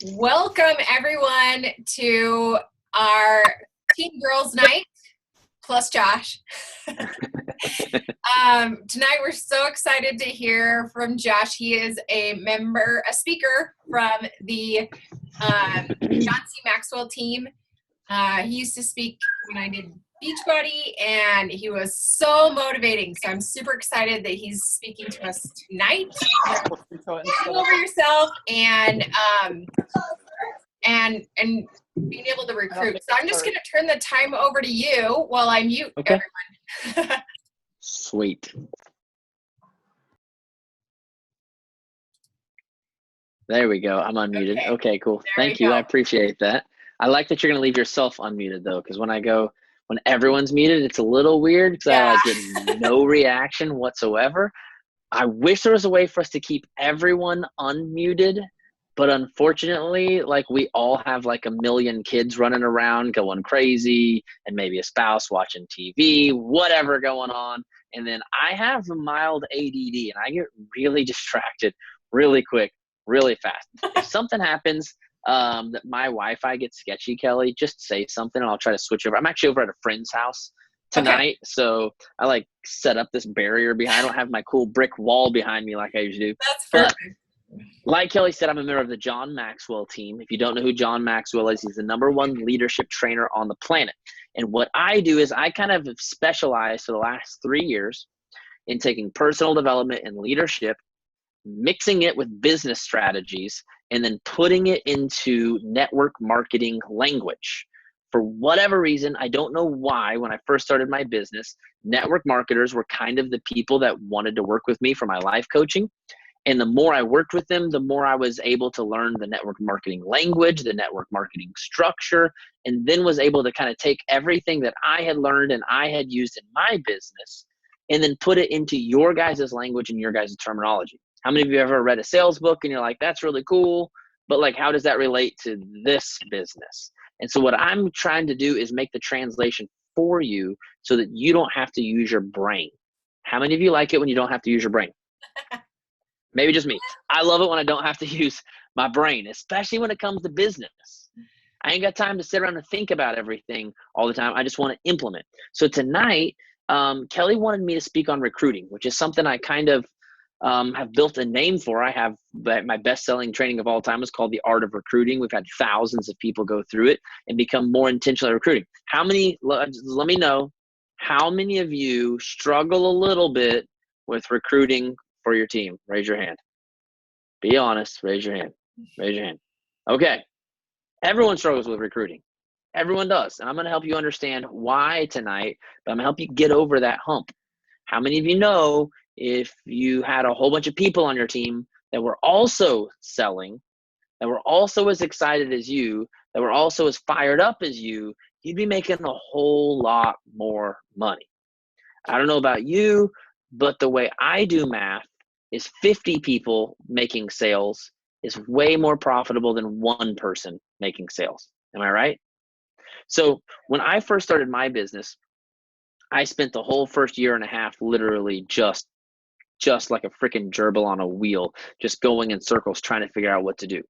Welcome everyone to our Teen Girls Night plus Josh. Tonight we're so excited to hear from Josh. He is a speaker from the John C Maxwell team. He used to speak when I did Beachbody, and he was so motivating. So I'm super excited that he's speaking to us tonight. Get over yourself and being able to recruit. So I'm just going to turn the time over to you while I mute everyone. Sweet. There we go. I'm unmuted. Okay, cool. Thank you. I appreciate that. I like that you're going to leave yourself unmuted though, because when everyone's muted, it's a little weird because I get no reaction whatsoever. I wish there was a way for us to keep everyone unmuted, but unfortunately, we all have a million kids running around going crazy and maybe a spouse watching TV, whatever going on. And then I have a mild ADD and I get really distracted really quick, really fast. If something happens that my Wi-Fi gets sketchy, Kelly, just say something and I'll try to switch over. I'm actually over at a friend's house tonight. So I set up this barrier behind. I don't have my cool brick wall behind me like I usually do. That's perfect. But like Kelly said, I'm a member of the John Maxwell team. If you don't know who John Maxwell is, he's the #1 leadership trainer on the planet. And what I do is I kind of specialized for the last 3 years in taking personal development and leadership, mixing it with business strategies, and then putting it into network marketing language. For whatever reason, I don't know why, when I first started my business, network marketers were kind of the people that wanted to work with me for my life coaching. And the more I worked with them, the more I was able to learn the network marketing language, the network marketing structure, and then was able to kind of take everything that I had learned and I had used in my business and then put it into your guys' language and your guys' terminology. How many of you ever read a sales book and you're like, that's really cool, but how does that relate to this business? And so what I'm trying to do is make the translation for you so that you don't have to use your brain. How many of you like it when you don't have to use your brain? Maybe just me. I love it when I don't have to use my brain, especially when it comes to business. I ain't got time to sit around and think about everything all the time. I just want to implement. So tonight, Kelly wanted me to speak on recruiting, which is something I kind of have built a name for. I have my best-selling training of all time is called The Art of Recruiting. We've had thousands of people go through it and become more intentional at recruiting. Let me know, how many of you struggle a little bit with recruiting for your team? Raise your hand. Be honest. Raise your hand. Raise your hand. Okay. Everyone struggles with recruiting. Everyone does. And I'm going to help you understand why tonight, but I'm going to help you get over that hump. How many of you know if you had a whole bunch of people on your team that were also selling, that were also as excited as you, that were also as fired up as you, you'd be making a whole lot more money. I don't know about you, but the way I do math is 50 people making sales is way more profitable than one person making sales. Am I right? So when I first started my business, I spent the whole first year and a half literally just like a freaking gerbil on a wheel, just going in circles trying to figure out what to do.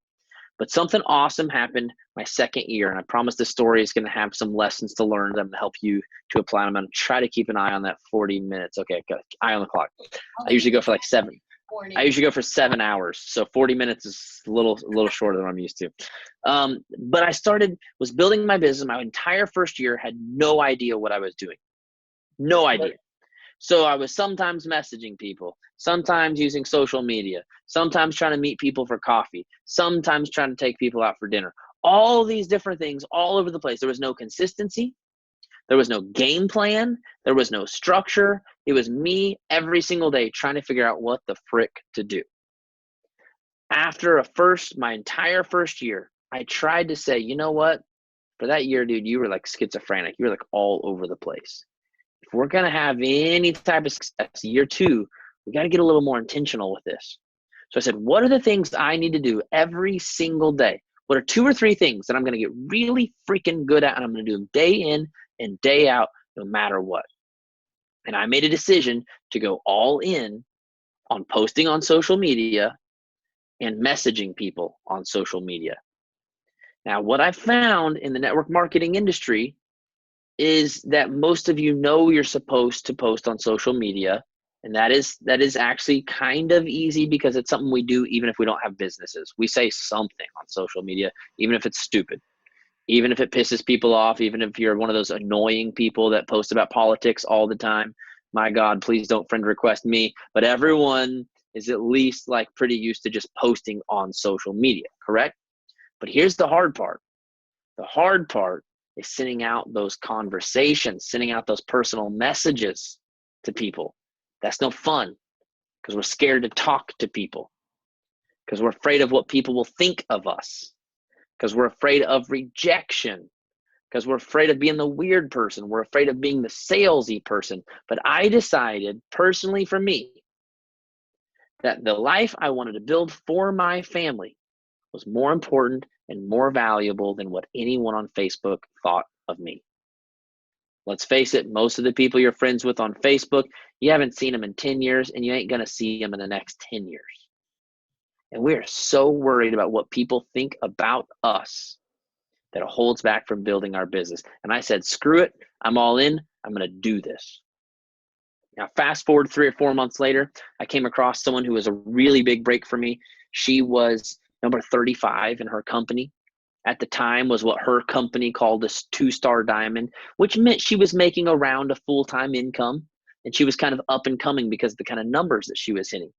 But something awesome happened my second year, and I promise this story is going to have some lessons to learn that I'm going to help you to apply. I'm going to try to keep an eye on that 40 minutes. Okay, got eye on the clock. I usually go for 7. I usually go for 7 hours, so 40 minutes is a little shorter than I'm used to. But I was building my business. My entire first year, had no idea what I was doing. No idea. So I was sometimes messaging people, sometimes using social media, sometimes trying to meet people for coffee, sometimes trying to take people out for dinner. All these different things all over the place. There was no consistency. There was no game plan. There was no structure. It was me every single day trying to figure out what the frick to do. After my entire first year, I tried to say, you know what? For that year, dude, you were like schizophrenic. You were like all over the place. If we're going to have any type of success, year 2, we got to get a little more intentional with this. So I said, what are the things I need to do every single day? What are 2 or 3 things that I'm going to get really freaking good at, and I'm going to do them day in and day out, no matter what? And I made a decision to go all in on posting on social media and messaging people on social media. Now, what I found in the network marketing industry is that most of you know you're supposed to post on social media. And that is actually kind of easy because it's something we do even if we don't have businesses. We say something on social media, even if it's stupid, even if it pisses people off, even if you're one of those annoying people that post about politics all the time. My God, please don't friend request me. But everyone is at least like pretty used to just posting on social media, correct? But here's the hard part. The hard part is sending out those conversations, sending out those personal messages to people. That's no fun because we're scared to talk to people, because we're afraid of what people will think of us, because we're afraid of rejection, because we're afraid of being the weird person. We're afraid of being the salesy person. But I decided personally for me that the life I wanted to build for my family was more important and more valuable than what anyone on Facebook thought of me. Let's face it, most of the people you're friends with on Facebook, you haven't seen them in 10 years and you ain't going to see them in the next 10 years. And we are so worried about what people think about us that it holds back from building our business. And I said, screw it. I'm all in. I'm going to do this. Now, fast forward 3 or 4 months later, I came across someone who was a really big break for me. She was number 35 in her company. At the time was what her company called a 2-star diamond, which meant she was making around a full-time income. And she was kind of up and coming because of the kind of numbers that she was hitting.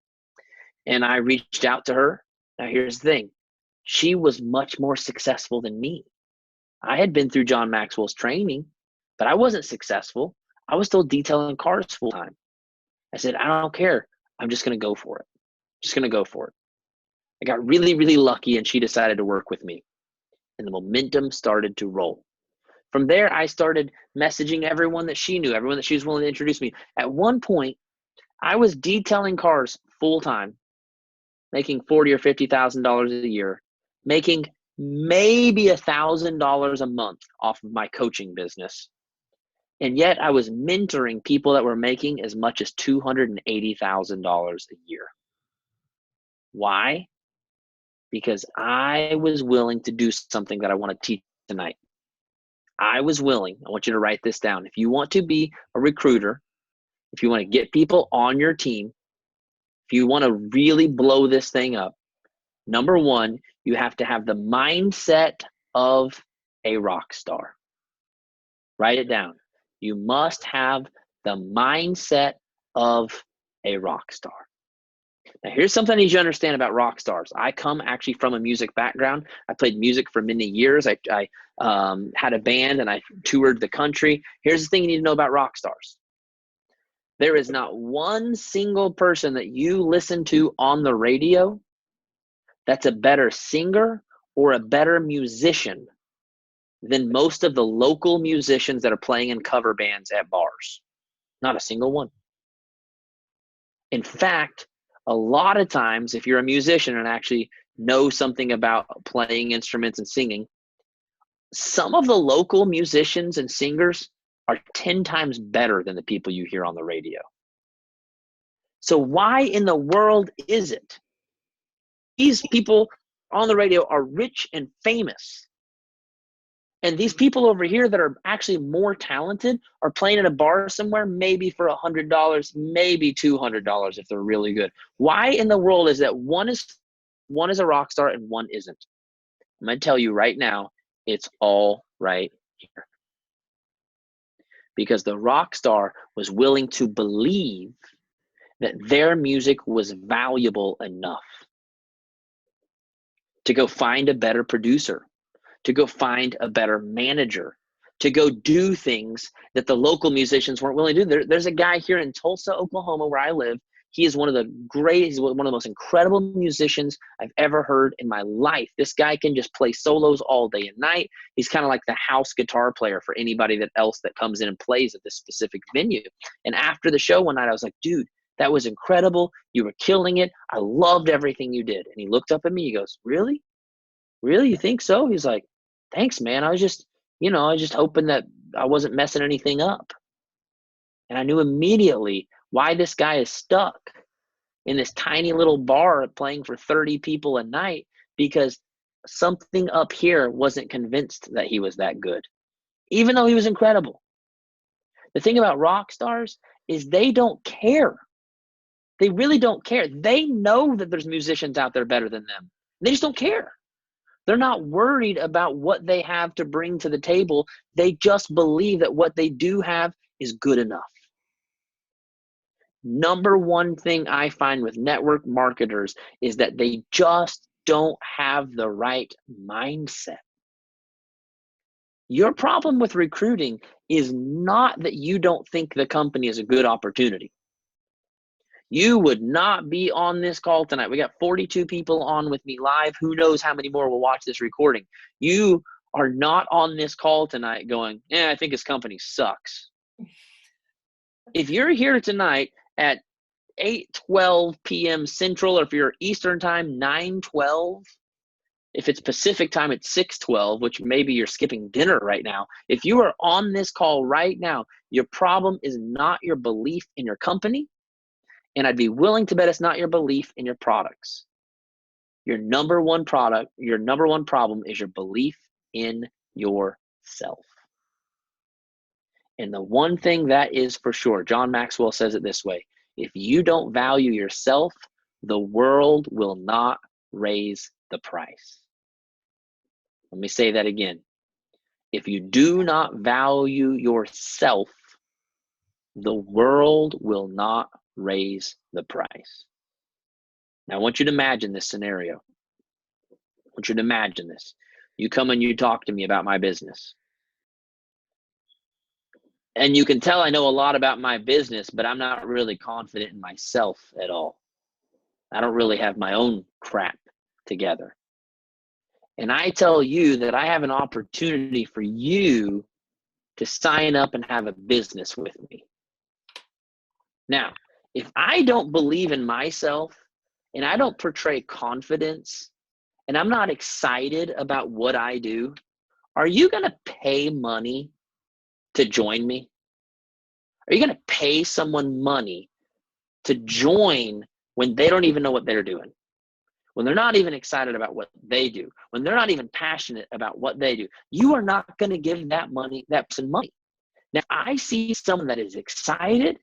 And I reached out to her. Now, here's the thing. She was much more successful than me. I had been through John Maxwell's training, but I wasn't successful. I was still detailing cars full time. I said, I don't care. I'm just going to go for it. Just going to go for it. I got really, really lucky and she decided to work with me. And the momentum started to roll. From there, I started messaging everyone that she knew, everyone that she was willing to introduce me. At one point, I was detailing cars full time, making $40,000 or $50,000 a year, making maybe $1,000 a month off of my coaching business. And yet I was mentoring people that were making as much as $280,000 a year. Why? Because I was willing to do something that I want to teach tonight. I was willing. I want you to write this down. If you want to be a recruiter, if you want to get people on your team, if you want to really blow this thing up, number one, you have to have the mindset of a rock star. Write it down. You must have the mindset of a rock star. Now, here's something I need you to understand about rock stars. I come actually from a music background. I played music for many years. I had a band and I toured the country. Here's the thing you need to know about rock stars. There is not one single person that you listen to on the radio that's a better singer or a better musician than most of the local musicians that are playing in cover bands at bars. Not a single one. In fact, a lot of times, if you're a musician and actually know something about playing instruments and singing, some of the local musicians and singers are 10 times better than the people you hear on the radio. So why in the world is it these people on the radio are rich and famous, and these people over here that are actually more talented are playing at a bar somewhere, maybe for $100, maybe $200 if they're really good? Why in the world is that one is a rock star and one isn't? I'm going to tell you right now, it's all right here. Because the rock star was willing to believe that their music was valuable enough to go find a better producer, to go find a better manager, to go do things that the local musicians weren't willing to do. There's a guy here in Tulsa, Oklahoma, where I live. He is one of the greatest, he's one of the most incredible musicians I've ever heard in my life. This guy can just play solos all day and night. He's kind of like the house guitar player for anybody else that comes in and plays at this specific venue. And after the show one night, I was like, dude, that was incredible. You were killing it. I loved everything you did. And he looked up at me. He goes, really? Really? You think so? He's like, thanks, man. I was just hoping that I wasn't messing anything up. And I knew immediately why this guy is stuck in this tiny little bar playing for 30 people a night, because something up here wasn't convinced that he was that good, even though he was incredible. The thing about rock stars is they don't care. They really don't care. They know that there's musicians out there better than them. They just don't care. They're not worried about what they have to bring to the table. They just believe that what they do have is good enough. Number one thing I find with network marketers is that they just don't have the right mindset. Your problem with recruiting is not that you don't think the company is a good opportunity. You would not be on this call tonight. We got 42 people on with me live. Who knows how many more will watch this recording? You are not on this call tonight going, I think this company sucks. If you're here tonight at 8:12 p.m. Central, or if you're Eastern time, 9:12. If it's Pacific time, it's 6:12, which maybe you're skipping dinner right now. If you are on this call right now, your problem is not your belief in your company. And I'd be willing to bet it's not your belief in your products. Your number one problem is your belief in yourself. And the one thing that is for sure, John Maxwell says it this way: if you don't value yourself, the world will not raise the price. Let me say that again. If you do not value yourself, the world will not raise the price. Now, I want you to imagine this scenario. I want you to imagine this. You come and you talk to me about my business. And you can tell I know a lot about my business, but I'm not really confident in myself at all. I don't really have my own crap together. And I tell you that I have an opportunity for you to sign up and have a business with me. Now, if I don't believe in myself and I don't portray confidence and I'm not excited about what I do, are you going to pay money to join me? Are you going to pay someone money to join when they don't even know what they're doing? When they're not even excited about what they do, when they're not even passionate about what they do, you are not going to give that person money. Now, if I see someone that is excited,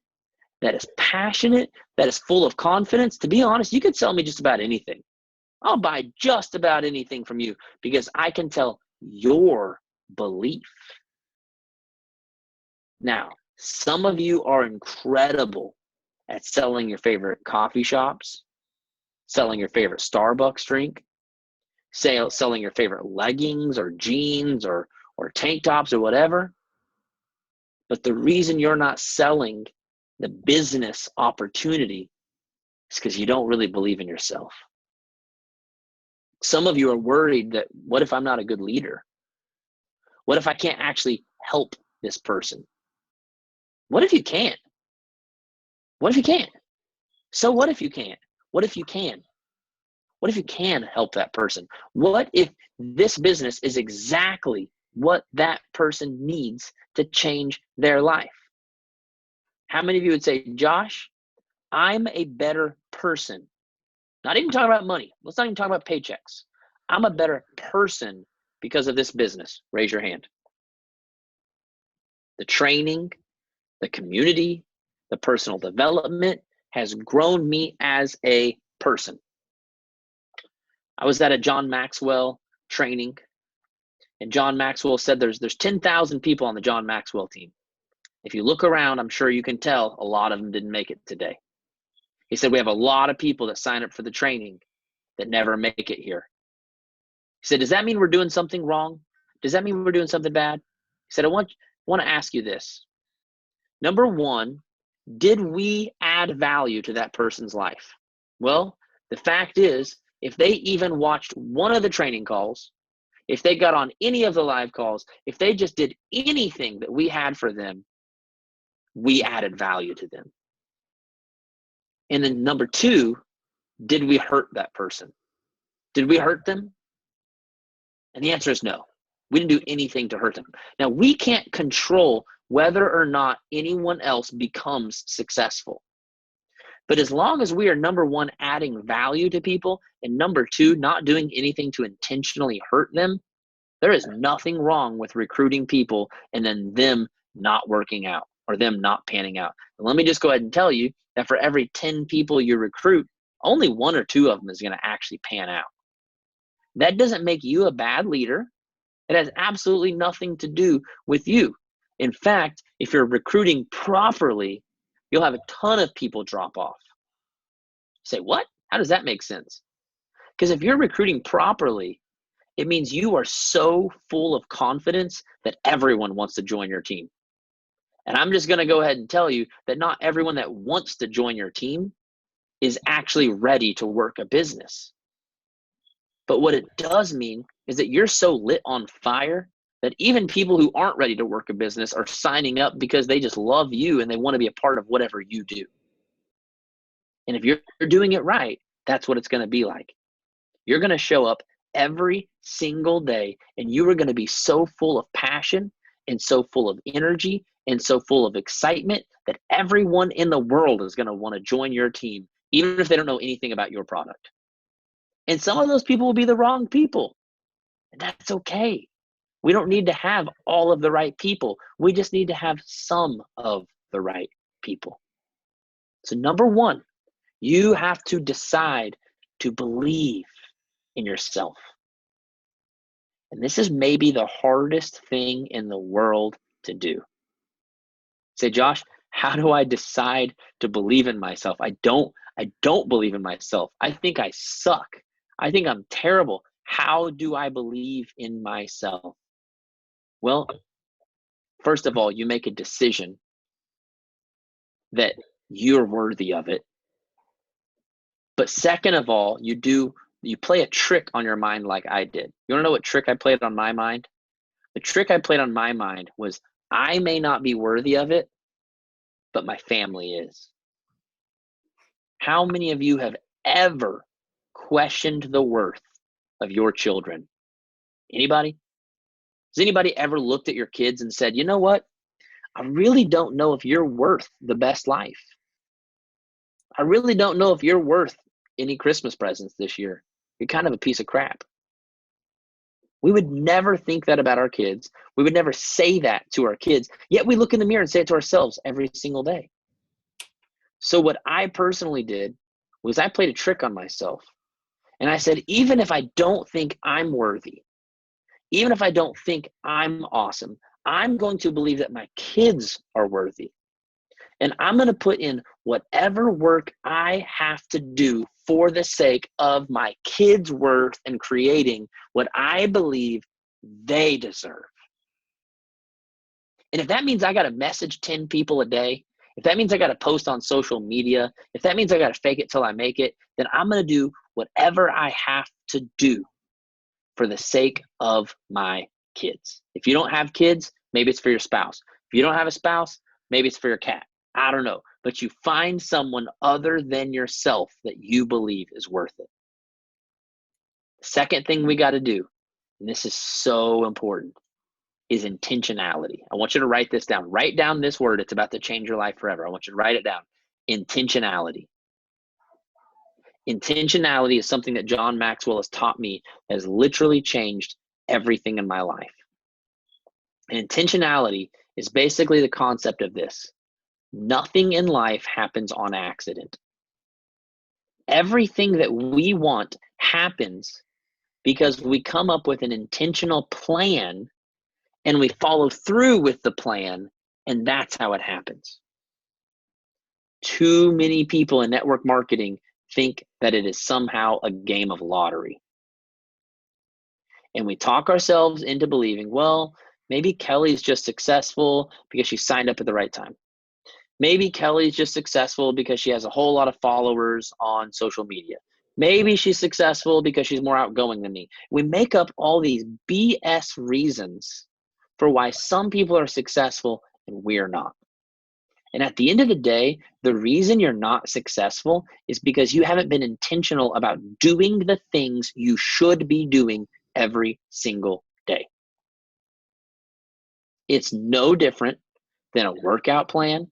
that is passionate, that is full of confidence, to be honest, you could sell me just about anything. I'll buy just about anything from you because I can tell your belief. Now, some of you are incredible at selling your favorite coffee shops, selling your favorite Starbucks drink, selling your favorite leggings or jeans or tank tops or whatever. But the reason you're not selling the business opportunity is because you don't really believe in yourself. Some of you are worried that, what if I'm not a good leader? What if I can't actually help this person? What if you can't? What if you can't? So what if you can't? What if you can? What if you can help that person? What if this business is exactly what that person needs to change their life? How many of you would say, Josh, I'm a better person? Not even talking about money. Let's not even talk about paychecks. I'm a better person because of this business. Raise your hand. The training, the community, the personal development has grown me as a person. I was at a John Maxwell training, and John Maxwell said there's 10,000 people on the John Maxwell team. If you look around, I'm sure you can tell a lot of them didn't make it today. He said we have a lot of people that sign up for the training that never make it here. He said, does that mean we're doing something wrong? Does that mean we're doing something bad? He said, I want to ask you this. Number one, did we add value to that person's life? Well, the fact is, if they even watched one of the training calls, if they got on any of the live calls, if they just did anything that we had for them, we added value to them. And then number two, did we hurt that person? Did we hurt them? And the answer is no. We didn't do anything to hurt them. Now, we can't control whether or not anyone else becomes successful. But as long as we are, number one, adding value to people, and number two, not doing anything to intentionally hurt them, there is nothing wrong with recruiting people and then them not working out or them not panning out. And let me just go ahead and tell you that for every 10 people you recruit, only 1 or 2 of them is going to actually pan out. That doesn't make you a bad leader. It has absolutely nothing to do with you. In fact, if you're recruiting properly, you'll have a ton of people drop off. Say, what? How does that make sense? Because if you're recruiting properly, it means you are so full of confidence that everyone wants to join your team. And I'm just going to go ahead and tell you that not everyone that wants to join your team is actually ready to work a business. But what it does mean is that you're so lit on fire that even people who aren't ready to work a business are signing up because they just love you and they want to be a part of whatever you do. And if you're doing it right, that's what it's going to be like. You're going to show up every single day and you are going to be so full of passion and so full of energy and so full of excitement that everyone in the world is going to want to join your team, even if they don't know anything about your product. And some of those people will be the wrong people. And that's okay. We don't need to have all of the right people. We just need to have some of the right people. So number one, you have to decide to believe in yourself. And this is maybe the hardest thing in the world to do. Say, Josh, how do I decide to believe in myself? I don't believe in myself. I think I suck. I think I'm terrible. How do I believe in myself? Well, first of all, you make a decision that you're worthy of it. But second of all, you play a trick on your mind like I did. You want to know what trick I played on my mind? The trick I played on my mind was I may not be worthy of it, but my family is. How many of you have ever questioned the worth of your children? Anybody? Has anybody ever looked at your kids and said, you know what? I really don't know if you're worth the best life. I really don't know if you're worth any Christmas presents this year. You're kind of a piece of crap. We would never think that about our kids. We would never say that to our kids. Yet we look in the mirror and say it to ourselves every single day. So what I personally did was I played a trick on myself. And I said, even if I don't think I'm worthy, even if I don't think I'm awesome, I'm going to believe that my kids are worthy. And I'm going to put in whatever work I have to do for the sake of my kids' worth and creating what I believe they deserve. And if that means I got to message 10 people a day, if that means I got to post on social media, if that means I got to fake it till I make it, then I'm going to do whatever I have to do for the sake of my kids. If you don't have kids, maybe it's for your spouse. If you don't have a spouse, maybe it's for your cat. I don't know. But you find someone other than yourself that you believe is worth it. The second thing we got to do, and this is so important, is intentionality. I want you to write this down. Write down this word. It's about to change your life forever. I want you to write it down. Intentionality. Intentionality is something that John Maxwell has taught me that has literally changed everything in my life. And intentionality is basically the concept of this. Nothing in life happens on accident. Everything that we want happens because we come up with an intentional plan and we follow through with the plan, and that's how it happens. Too many people in network marketing think that it is somehow a game of lottery. And we talk ourselves into believing, well, maybe Kelly's just successful because she signed up at the right time. Maybe Kelly's just successful because she has a whole lot of followers on social media. Maybe she's successful because she's more outgoing than me. We make up all these BS reasons for why some people are successful and we're not. And at the end of the day, the reason you're not successful is because you haven't been intentional about doing the things you should be doing every single day. It's no different than a workout plan.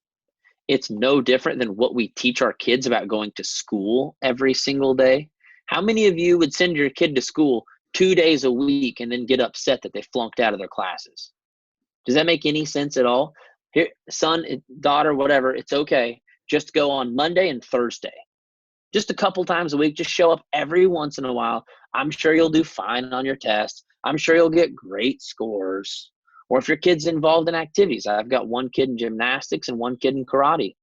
It's no different than what we teach our kids about going to school every single day. How many of you would send your kid to school 2 days a week and then get upset that they flunked out of their classes? Does that make any sense at all? Here, son, daughter, whatever, it's okay. Just go on Monday and Thursday. Just a couple times a week. Just show up every once in a while. I'm sure you'll do fine on your test. I'm sure you'll get great scores. Or if your kid's involved in activities, I've got one kid in gymnastics and one kid in karate.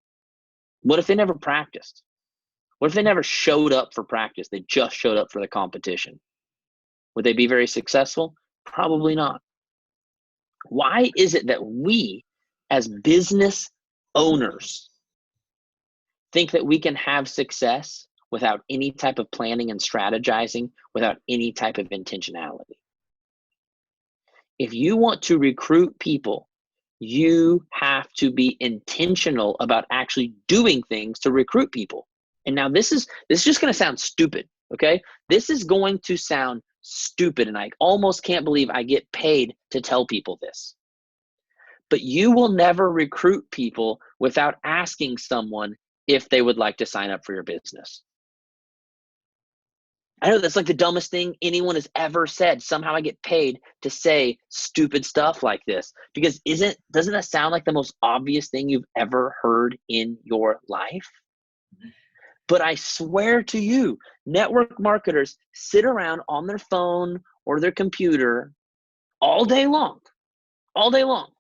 What if they never practiced? What if they never showed up for practice? They just showed up for the competition. Would they be very successful? Probably not. Why is it that we, as business owners, think that we can have success without any type of planning and strategizing, without any type of intentionality? If you want to recruit people, you have to be intentional about actually doing things to recruit people. And now this is just going to sound stupid, okay? This is going to sound stupid, and I almost can't believe I get paid to tell people this. But you will never recruit people without asking someone if they would like to sign up for your business. I know that's like the dumbest thing anyone has ever said. Somehow I get paid to say stupid stuff like this, because doesn't that sound like the most obvious thing you've ever heard in your life? But I swear to you, network marketers sit around on their phone or their computer all day long, all day long.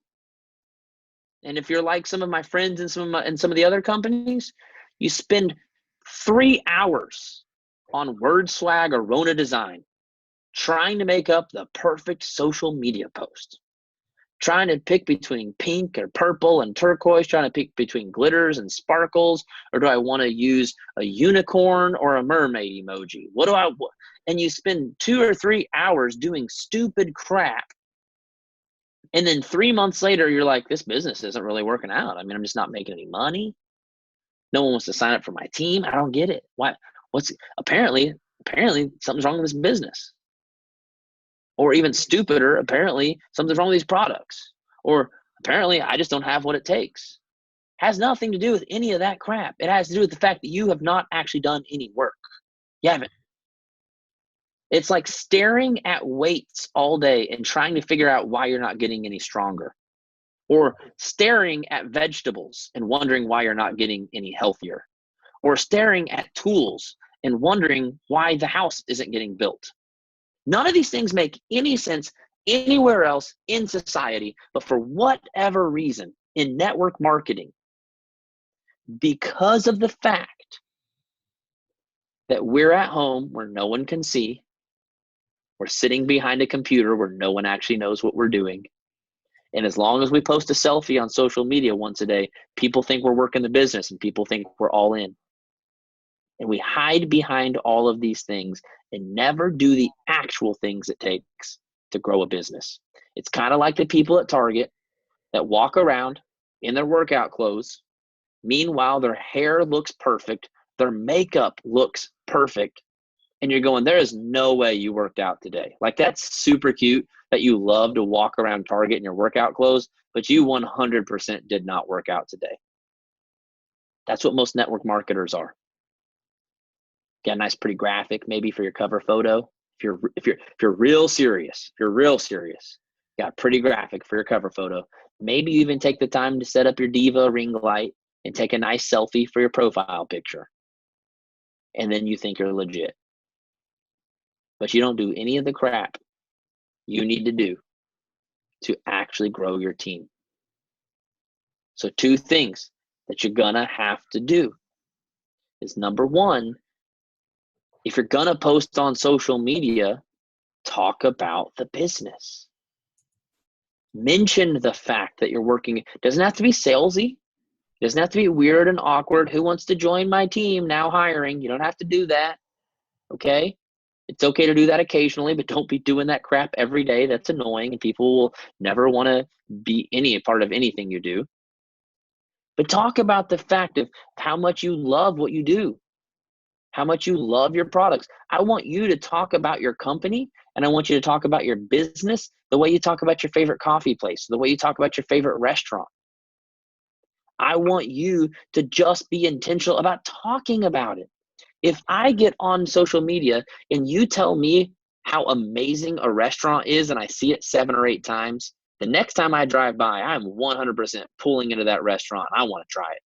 And if you're like some of my friends and some of the other companies, you spend 3 hours on Word Swag or Rona Design trying to make up the perfect social media post, trying to pick between pink or purple and turquoise, trying to pick between glitters and sparkles, or do I want to use a unicorn or a mermaid emoji? And you spend 2 or 3 hours doing stupid crap. And then 3 months later, you're like, this business isn't really working out. I mean, I'm just not making any money. No one wants to sign up for my team. I don't get it. Why? Apparently something's wrong with this business. Or even stupider, apparently something's wrong with these products. Or apparently I just don't have what it takes. Has nothing to do with any of that crap. It has to do with the fact that you have not actually done any work. You haven't. It's like staring at weights all day and trying to figure out why you're not getting any stronger. Or staring at vegetables and wondering why you're not getting any healthier. Or staring at tools and wondering why the house isn't getting built. None of these things make any sense anywhere else in society, but for whatever reason, in network marketing, because of the fact that we're at home where no one can see, we're sitting behind a computer where no one actually knows what we're doing, and as long as we post a selfie on social media once a day, people think we're working the business and people think we're all in. And we hide behind all of these things and never do the actual things it takes to grow a business. It's kind of like the people at Target that walk around in their workout clothes. Meanwhile, their hair looks perfect. Their makeup looks perfect. And you're going, there is no way you worked out today. Like, that's super cute that you love to walk around Target in your workout clothes, but you 100% did not work out today. That's what most network marketers are. Get a nice pretty graphic maybe for your cover photo. If you're real serious, got a pretty graphic for your cover photo. Maybe you even take the time to set up your Diva ring light and take a nice selfie for your profile picture. And then you think you're legit. But you don't do any of the crap you need to do to actually grow your team. So 2 things that you're gonna have to do is, number 1, if you're gonna post on social media, talk about the business. Mention the fact that you're working. It doesn't have to be salesy. It doesn't have to be weird and awkward. Who wants to join my team? Now hiring. You don't have to do that. Okay? It's okay to do that occasionally, but don't be doing that crap every day. That's annoying, and people will never want to be any part of anything you do. But talk about the fact of how much you love what you do, how much you love your products. I want you to talk about your company, and I want you to talk about your business the way you talk about your favorite coffee place, the way you talk about your favorite restaurant. I want you to just be intentional about talking about it. If I get on social media and you tell me how amazing a restaurant is and I see it 7 or 8 times, the next time I drive by, I'm 100% pulling into that restaurant. I want to try it.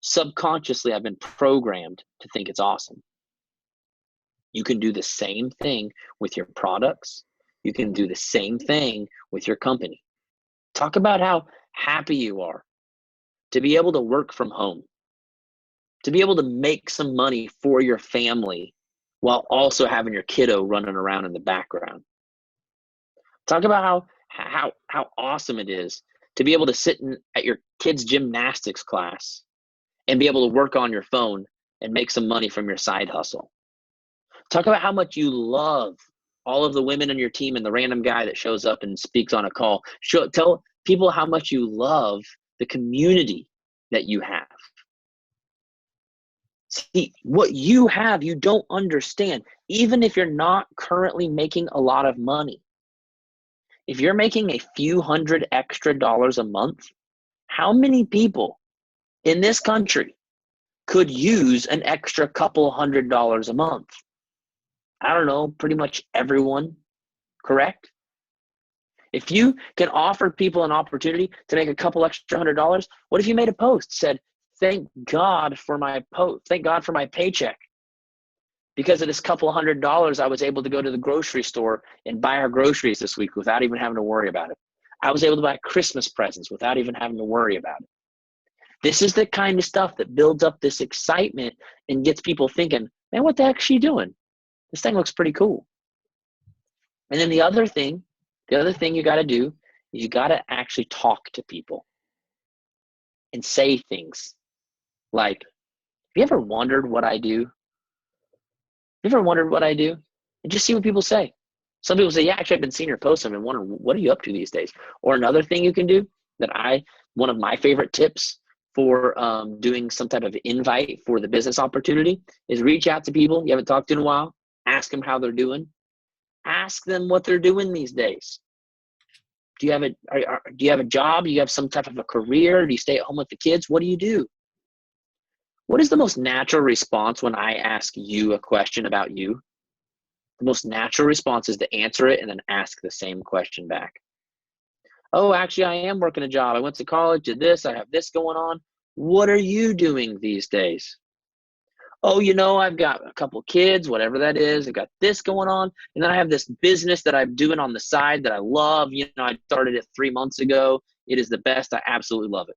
Subconsciously, I've been programmed to think it's awesome. You can do the same thing with your products. You can do the same thing with your company. Talk about how happy you are to be able to work from home, to be able to make some money for your family while also having your kiddo running around in the background. Talk about how awesome it is to be able to sit at your kid's gymnastics class and be able to work on your phone and make some money from your side hustle. Talk about how much you love all of the women on your team and the random guy that shows up and speaks on a call. Tell people how much you love the community that you have. See, what you have, you don't understand. Even if you're not currently making a lot of money, if you're making a few hundred extra dollars a month, how many people in this country could use an extra couple $100 a month? I don't know, pretty much everyone, correct? If you can offer people an opportunity to make a couple extra $100, what if you made a post said, thank God for my paycheck. Because of this couple $100, I was able to go to the grocery store and buy our groceries this week without even having to worry about it. I was able to buy Christmas presents without even having to worry about it. This is the kind of stuff that builds up this excitement and gets people thinking, man, what the heck is she doing? This thing looks pretty cool. And then the other thing you got to do is you got to actually talk to people and say things like, have you ever wondered what I do? Have you ever wondered what I do? And just see what people say. Some people say, yeah, actually, I've been seeing your posts. I've been wondering, what are you up to these days? Or another thing you can do one of my favorite tips for doing some type of invite for the business opportunity is reach out to people you haven't talked to in a while. Ask them how they're doing. Ask them what they're doing these days. Do you have a job? Do you have some type of a career? Do you stay at home with the kids? What do you do? What is the most natural response when I ask you a question about you? The most natural response is to answer it and then ask the same question back. Oh, actually, I am working a job. I went to college, did this. I have this going on. What are you doing these days? Oh, I've got a couple kids, whatever that is. I've got this going on. And then I have this business that I'm doing on the side that I love. I started it 3 months ago. It is the best. I absolutely love it.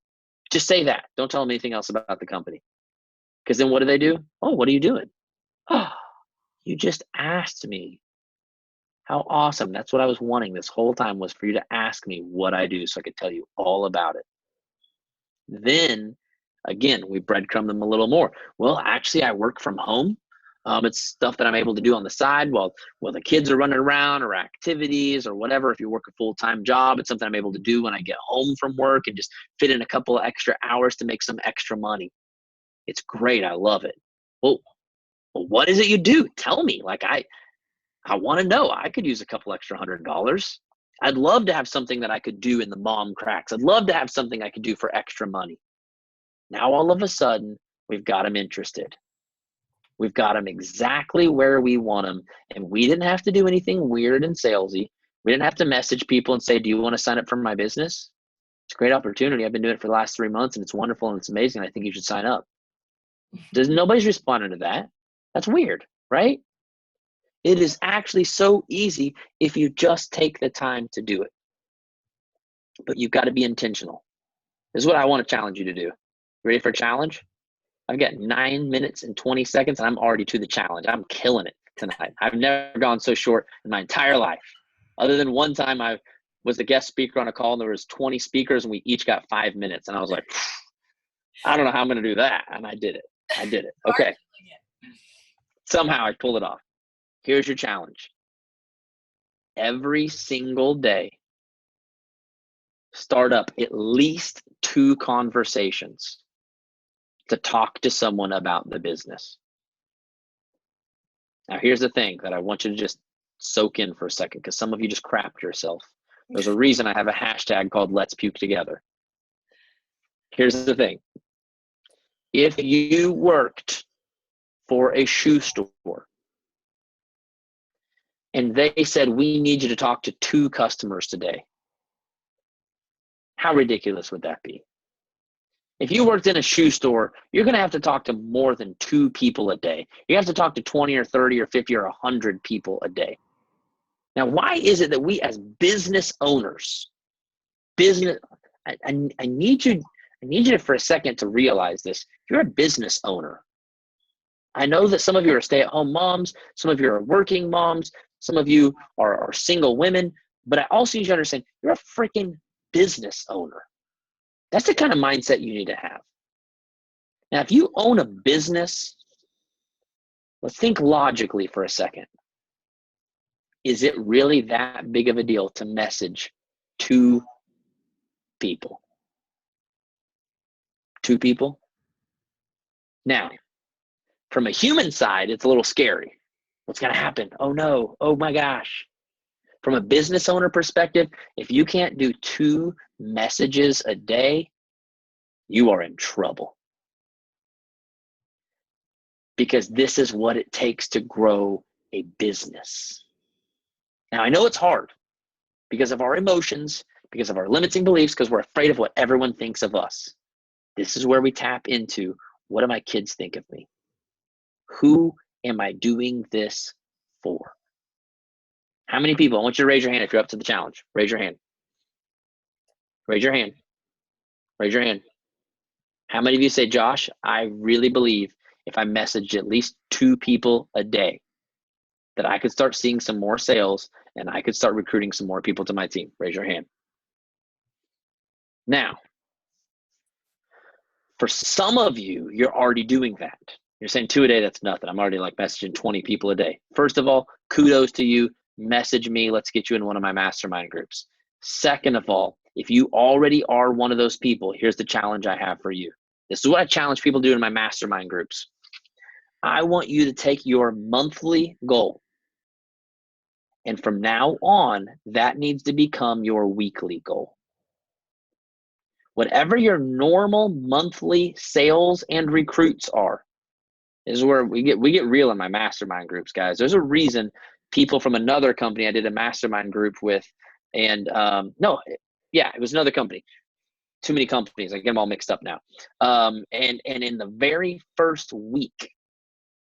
Just say that. Don't tell them anything else about the company. Because then what do? Oh, what are you doing? Oh, you just asked me. How awesome. That's what I was wanting this whole time, was for you to ask me what I do so I could tell you all about it. Then, again, we breadcrumb them a little more. Well, actually, I work from home. It's stuff that I'm able to do on the side while the kids are running around, or activities or whatever. If you work a full-time job, it's something I'm able to do when I get home from work and just fit in a couple of extra hours to make some extra money. It's great. I love it. Well, what is it you do? Tell me. I want to know. I could use a couple extra $100. I'd love to have something that I could do in the mom cracks. I'd love to have something I could do for extra money. Now, all of a sudden, we've got them interested. We've got them exactly where we want them. And we didn't have to do anything weird and salesy. We didn't have to message people and say, do you want to sign up for my business? It's a great opportunity. I've been doing it for the last 3 months and it's wonderful and it's amazing. I think you should sign up. Nobody's responding to that. That's weird, right? It is actually so easy if you just take the time to do it. But you've got to be intentional. This is what I want to challenge you to do. Ready for a challenge? I've got 9 minutes and 20 seconds and I'm already to the challenge. I'm killing it tonight. I've never gone so short in my entire life. Other than one time I was the guest speaker on a call and there was 20 speakers and we each got 5 minutes. And I was like, I don't know how I'm going to do that. And I did it. Okay. Somehow I pulled it off. Here's your challenge. Every single day, start up at least 2 conversations to talk to someone about the business. Now, here's the thing that I want you to just soak in for a second, because some of you just crapped yourself. There's a reason I have a hashtag called Let's Puke Together. Here's the thing. If you worked for a shoe store and they said, we need you to talk to 2 customers today, how ridiculous would that be? If you worked in a shoe store, you're going to have to talk to more than 2 people a day. You have to talk to 20 or 30 or 50 or 100 people a day. Now, why is it that we as business owners, I need you to for a second to realize this. You're a business owner. I know that some of you are stay-at-home moms, some of you are working moms, some of you are single women, but I also need you to understand you're a freaking business owner. That's the kind of mindset you need to have. Now, if you own a business, let's think logically for a second. Is it really that big of a deal to message 2 people? 2 people? Now, from a human side, it's a little scary. What's going to happen? Oh no, oh my gosh. From a business owner perspective, if you can't do 2 messages a day, you are in trouble. Because this is what it takes to grow a business. Now, I know it's hard because of our emotions, because of our limiting beliefs, because we're afraid of what everyone thinks of us. This is where we tap into, what do my kids think of me? Who am I doing this for? How many people? I want you to raise your hand if you're up to the challenge. Raise your hand. Raise your hand. Raise your hand. How many of you say, Josh, I really believe if I messaged at least 2 people a day, that I could start seeing some more sales and I could start recruiting some more people to my team? Raise your hand. Now, for some of you, you're already doing that. You're saying 2 a day, that's nothing. I'm already like messaging 20 people a day. First of all, kudos to you. Message me. Let's get you in one of my mastermind groups. Second of all, if you already are one of those people, here's the challenge I have for you. This is what I challenge people to do in my mastermind groups. I want you to take your monthly goal, and from now on, that needs to become your weekly goal. Whatever your normal monthly sales and recruits are, this is where we get real in my mastermind groups, guys. There's a reason people from another company I did a mastermind group with, and it was another company. Too many companies. I get them all mixed up now. And in the very first week,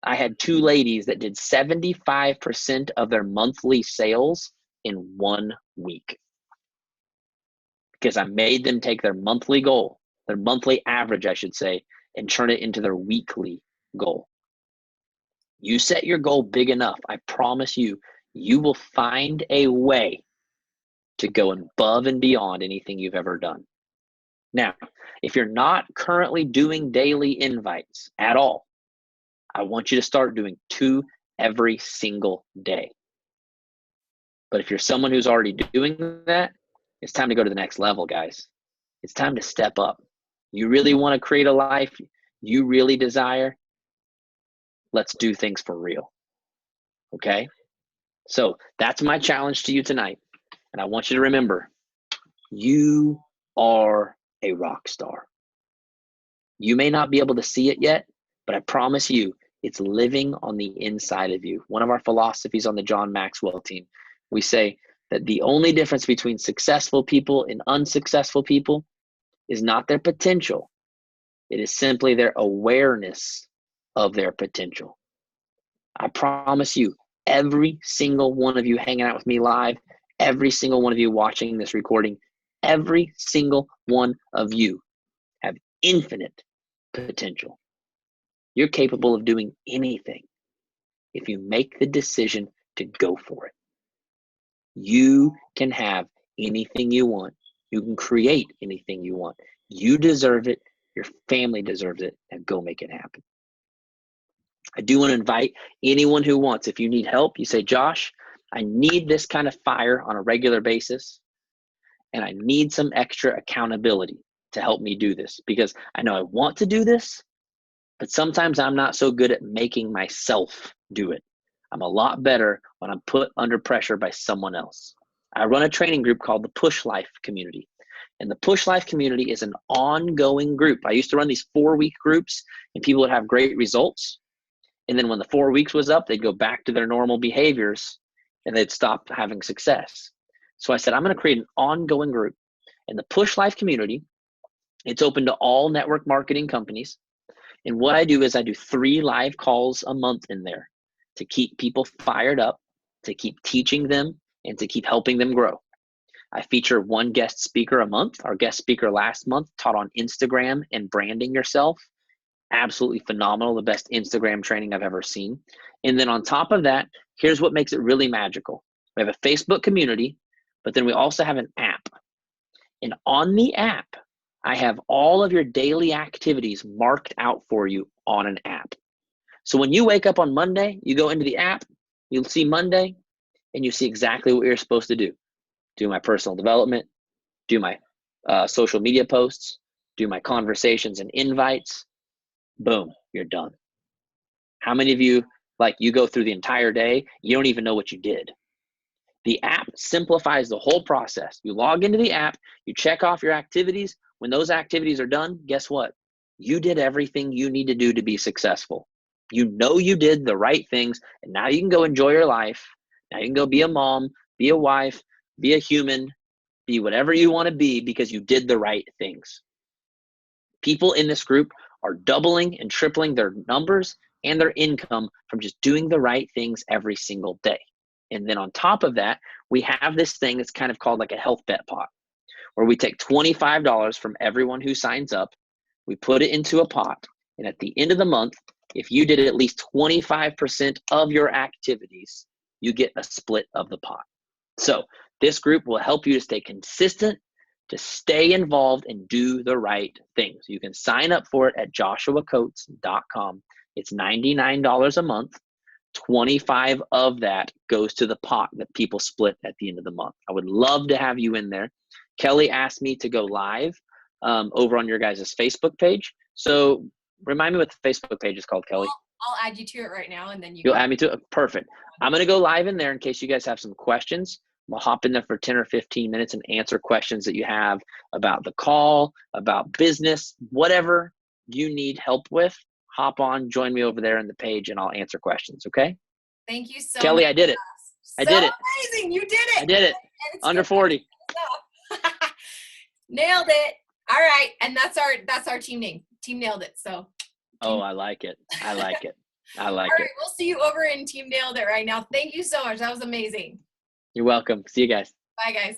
I had 2 ladies that did 75% of their monthly sales in 1 week. Because I made them take their monthly goal, their monthly average, I should say, and turn it into their weekly goal. You set your goal big enough, I promise you, you will find a way to go above and beyond anything you've ever done. Now, if you're not currently doing daily invites at all, I want you to start doing 2 every single day. But if you're someone who's already doing that, it's time to go to the next level, guys. It's time to step up. You really want to create a life you really desire? Let's do things for real. Okay? So that's my challenge to you tonight. And I want you to remember, you are a rock star. You may not be able to see it yet, but I promise you, it's living on the inside of you. One of our philosophies on the John Maxwell team, we say that the only difference between successful people and unsuccessful people is not their potential. It is simply their awareness of their potential. I promise you, every single one of you hanging out with me live, every single one of you watching this recording, every single one of you have infinite potential. You're capable of doing anything if you make the decision to go for it. You can have anything you want. You can create anything you want. You deserve it. Your family deserves it. And go make it happen. I do want to invite anyone who wants, if you need help, you say, Josh, I need this kind of fire on a regular basis, and I need some extra accountability to help me do this, because I know I want to do this, but sometimes I'm not so good at making myself do it. I'm a lot better when I'm put under pressure by someone else. I run a training group called the Push Life Community. And the Push Life community is an ongoing group. I used to run these 4-week groups, and people would have great results. And then when the 4 weeks was up, they'd go back to their normal behaviors and they'd stop having success. So I said, I'm going to create an ongoing group. And the Push Life community, it's open to all network marketing companies. And what I do is I do 3 live calls a month in there to keep people fired up, to keep teaching them, and to keep helping them grow. I feature 1 guest speaker a month. Our guest speaker last month taught on Instagram and branding yourself. Absolutely phenomenal, the best Instagram training I've ever seen. And then on top of that, here's what makes it really magical. We have a Facebook community, but then we also have an app. And on the app, I have all of your daily activities marked out for you on an app. So when you wake up on Monday, you go into the app, you'll see Monday, and you see exactly what you're supposed to do. Do my personal development, do my social media posts, do my conversations and invites. Boom, you're done. How many of you, like, you go through the entire day, you don't even know what you did? The app simplifies the whole process. You log into the app, you check off your activities. When those activities are done, guess what? You did everything you need to do to be successful. You know you did the right things, and now you can go enjoy your life. Now you can go be a mom, be a wife, be a human, be whatever you want to be because you did the right things. People in this group are doubling and tripling their numbers and their income from just doing the right things every single day. And then on top of that, we have this thing that's kind of called like a health bet pot, where we take $25 from everyone who signs up, we put it into a pot, and at the end of the month, if you did at least 25% of your activities, you get a split of the pot. So this group will help you to stay consistent, to stay involved, and do the right things. You can sign up for it at joshuacoates.com. It's $99 a month. 25 of that goes to the pot that people split at the end of the month. I would love to have you in there. Kelly asked me to go live over on your guys' Facebook page. So remind me what the Facebook page is called, Kelly. I'll add you to it right now, and then You'll add me to it? Perfect. I'm going to go live in there in case you guys have some questions. I'll hop in there for 10 or 15 minutes and answer questions that you have about the call, about business, whatever you need help with. Hop on, join me over there in the page, and I'll answer questions, okay? Thank you so Kelly, much. I did it. I did it. Amazing. You did it. I did it. Under 40. Nailed it. All right. And that's our team name. Team Nailed It. So. Oh, I like it. I like it. I like All it. right. We'll see you over in Team Nailed It right now. Thank you so much. That was amazing. You're welcome. See you guys. Bye, guys.